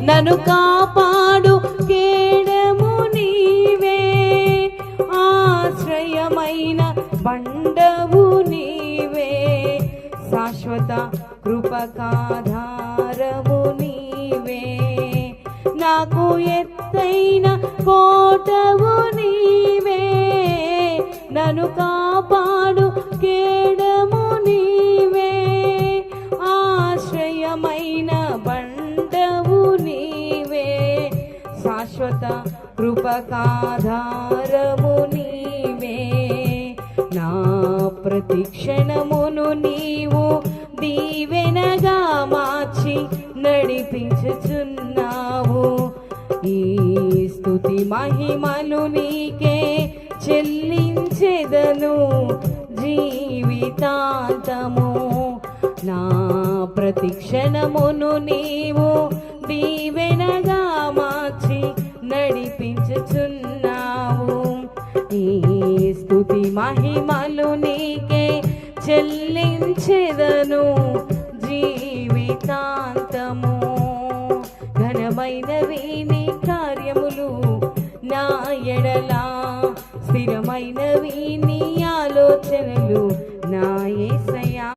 నన్ను కాపాడు కేడము నీవే, ఆశ్రయమైన బండవు నీవే, శాశ్వత కృపకాధారము నీవే, నాకు ఎత్తైన కోటవు నీవే, నన్ను కాపాడు కేడము నీవే, ఆశ్రయమైన బండవు నీవే, శాశ్వత కృపకాధారము నీవే, నా ప్రతి క్షణమును నీవు దీవెనగా మార్చి నడిపించుచున్నావు, ఈ స్తుతి మహిమలు నీకే చెల్లించెదను జీవితాంతము, నా ప్రతి క్షణమును నీవు దీవెనగా మార్చి నడిపించుచున్నావు, ఈ స్తుతి మహిమలు నీకే చెల్లించెదను జీవితాంతము, ఘనమైనవి నీ కార్యములు నా ఎడలా, స్థిరమైనవి నీ ఆలోచనలు నా యేసయ్యా.